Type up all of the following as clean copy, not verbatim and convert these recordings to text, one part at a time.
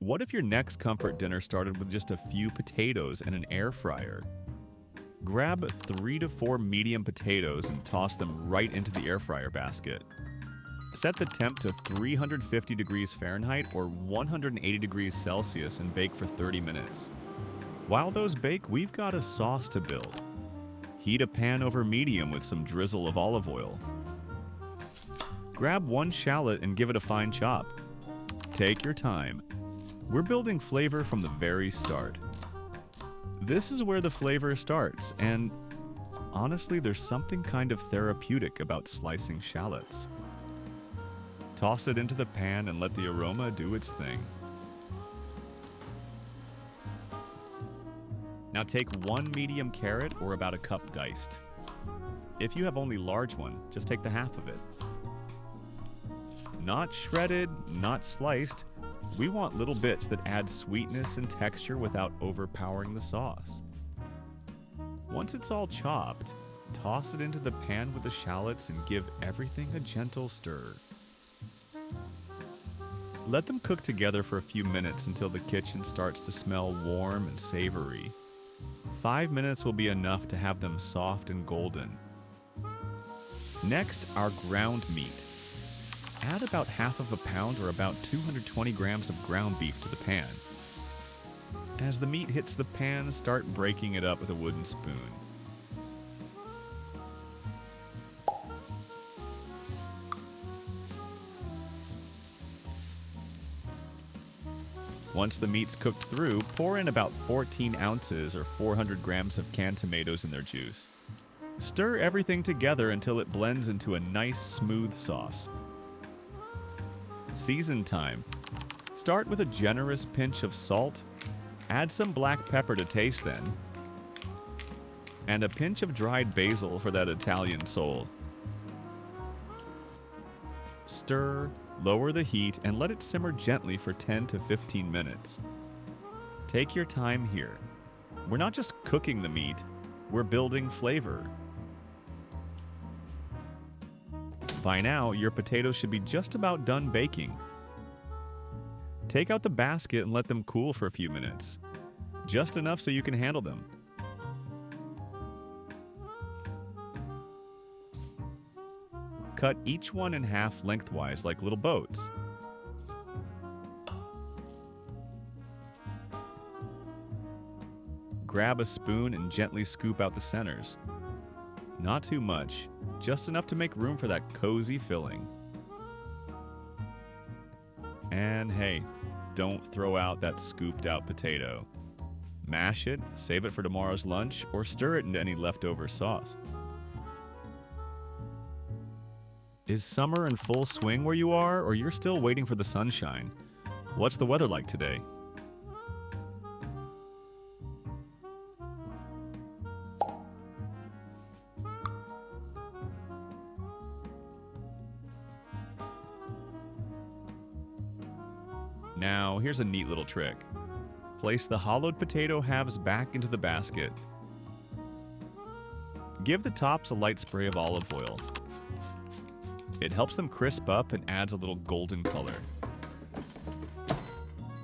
What if your next comfort dinner started with just a few potatoes and an air fryer? Grab 3 to 4 medium potatoes and toss them right into the air fryer basket. Set the temp to 350 degrees Fahrenheit or 180 degrees Celsius and bake for 30 minutes. While those bake, we've got a sauce to build. Heat a pan over medium with some drizzle of olive oil. Grab 1 shallot and give it a fine chop. Take your time. We're building flavor from the very start. This is where the flavor starts, and honestly, there's something kind of therapeutic about slicing shallots. Toss it into the pan and let the aroma do its thing. Now take 1 medium carrot or about a cup diced. If you have only large one, just take the half of it. Not shredded, not sliced. We want little bits that add sweetness and texture without overpowering the sauce. Once it's all chopped, toss it into the pan with the shallots and give everything a gentle stir. Let them cook together for a few minutes until the kitchen starts to smell warm and savory. 5 minutes will be enough to have them soft and golden. Next, our ground meat. Add about half of a pound or about 220 grams of ground beef to the pan. As the meat hits the pan, start breaking it up with a wooden spoon. Once the meat's cooked through, pour in about 14 ounces or 400 grams of canned tomatoes in their juice. Stir everything together until it blends into a nice, smooth sauce. Season time. Start with a generous pinch of salt, add some black pepper to taste then, and a pinch of dried basil for that Italian soul. Stir, lower the heat, and let it simmer gently for 10 to 15 minutes. Take your time here. We're not just cooking the meat, we're building flavor. By now, your potatoes should be just about done baking. Take out the basket and let them cool for a few minutes. Just enough so you can handle them. Cut each one in half lengthwise like little boats. Grab a spoon and gently scoop out the centers. Not too much, just enough to make room for that cozy filling. And hey, don't throw out that scooped out potato. Mash it, save it for tomorrow's lunch, or stir it into any leftover sauce. Is summer in full swing where you are, or you're still waiting for the sunshine? What's the weather like today? Now, here's a neat little trick. Place the hollowed potato halves back into the basket. Give the tops a light spray of olive oil. It helps them crisp up and adds a little golden color.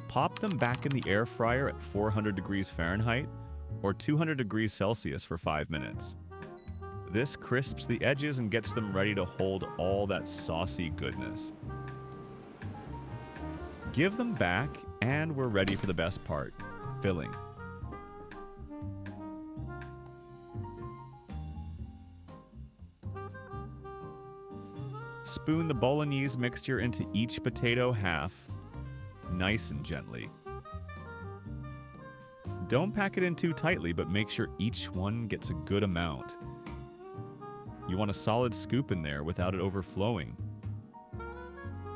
Pop them back in the air fryer at 400 degrees Fahrenheit or 200 degrees Celsius for 5 minutes. This crisps the edges and gets them ready to hold all that saucy goodness. Give them back, and we're ready for the best part, filling. Spoon the Bolognese mixture into each potato half, nice and gently. Don't pack it in too tightly, but make sure each one gets a good amount. You want a solid scoop in there without it overflowing.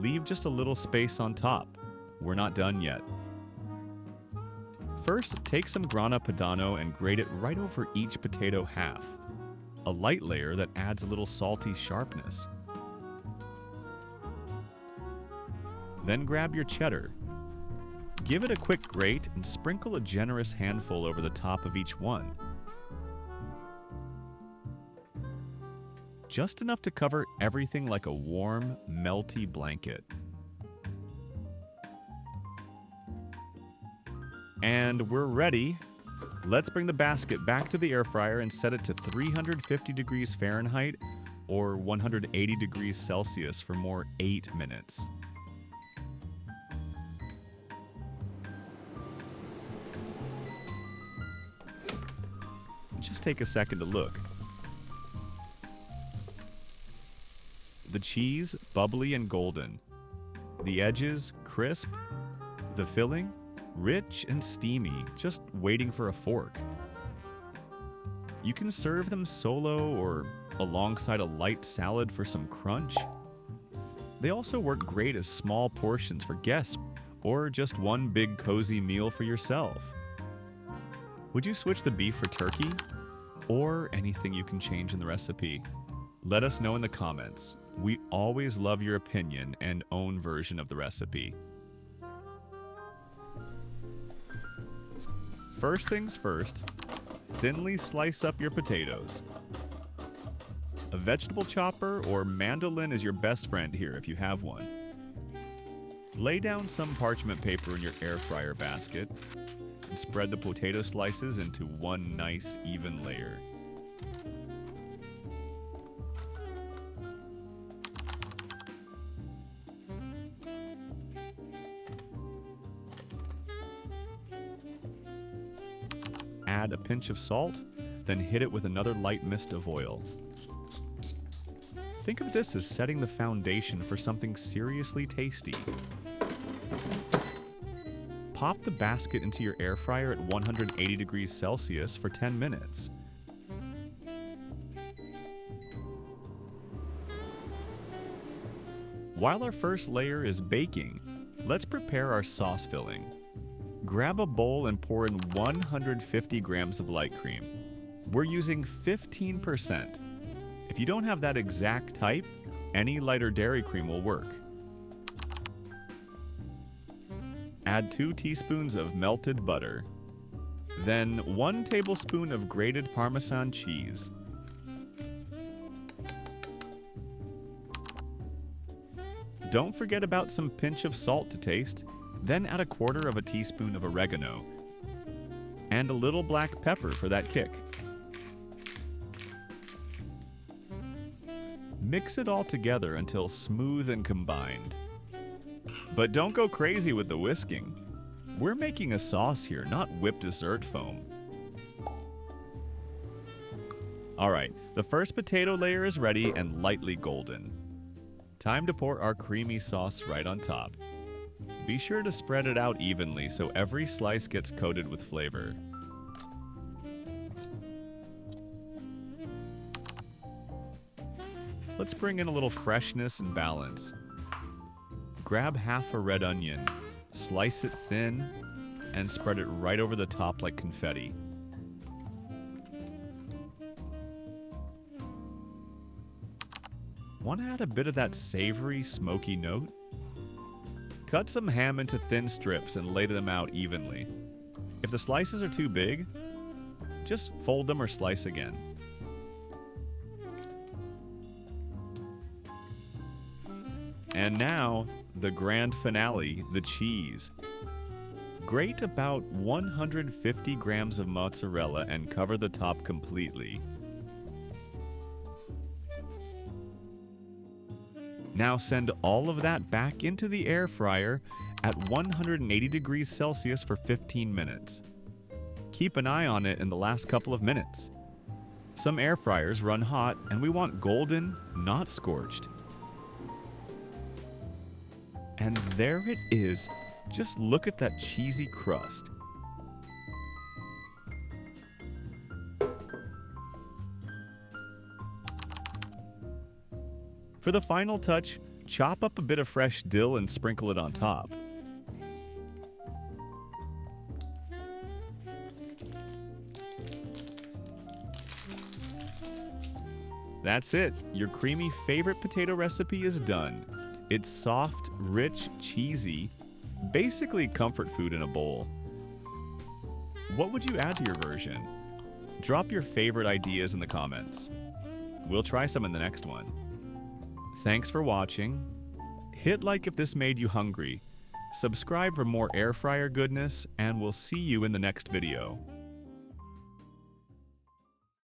Leave just a little space on top. We're not done yet. First, take some Grana Padano and grate it right over each potato half, a light layer that adds a little salty sharpness. Then grab your cheddar. Give it a quick grate and sprinkle a generous handful over the top of each one. Just enough to cover everything like a warm, melty blanket. And we're ready. Let's bring the basket back to the air fryer and set it to 350 degrees Fahrenheit or 180 degrees Celsius for more 8 minutes. Just take a second to look. The cheese, bubbly and golden. The edges, crisp. The filling, rich and steamy, just waiting for a fork. You can serve them solo or alongside a light salad for some crunch. They also work great as small portions for guests or just one big cozy meal for yourself. Would you switch the beef for turkey? Or anything you can change in the recipe? Let us know in the comments. We always love your opinion and own version of the recipe. First things first, thinly slice up your potatoes. A vegetable chopper or mandolin is your best friend here if you have one. Lay down some parchment paper in your air fryer basket and spread the potato slices into one nice even layer. Add a pinch of salt, then hit it with another light mist of oil. Think of this as setting the foundation for something seriously tasty. Pop the basket into your air fryer at 180 degrees Celsius for 10 minutes. While our first layer is baking, let's prepare our sauce filling. Grab a bowl and pour in 150 grams of light cream. We're using 15%. If you don't have that exact type, any lighter dairy cream will work. Add 2 teaspoons of melted butter. Then 1 tablespoon of grated Parmesan cheese. Don't forget about some pinch of salt to taste. Then add 1/4 teaspoon of oregano. And a little black pepper for that kick. Mix it all together until smooth and combined. But don't go crazy with the whisking. We're making a sauce here, not whipped dessert foam. Alright, the first potato layer is ready and lightly golden. Time to pour our creamy sauce right on top. Be sure to spread it out evenly so every slice gets coated with flavor. Let's bring in a little freshness and balance. Grab half a red onion, slice it thin, and spread it right over the top like confetti. Want to add a bit of that savory, smoky note? Cut some ham into thin strips and lay them out evenly. If the slices are too big, just fold them or slice again. And now, the grand finale, the cheese. Grate about 150 grams of mozzarella and cover the top completely. Now send all of that back into the air fryer at 180 degrees Celsius for 15 minutes. Keep an eye on it in the last couple of minutes. Some air fryers run hot and we want golden, not scorched. And there it is. Just look at that cheesy crust. For the final touch, chop up a bit of fresh dill and sprinkle it on top. That's it. Your creamy favorite potato recipe is done. It's soft, rich, cheesy, basically comfort food in a bowl. What would you add to your version? Drop your favorite ideas in the comments. We'll try some in the next one. Thanks for watching. Hit like if this made you hungry. Subscribe for more air fryer goodness, and we'll see you in the next video.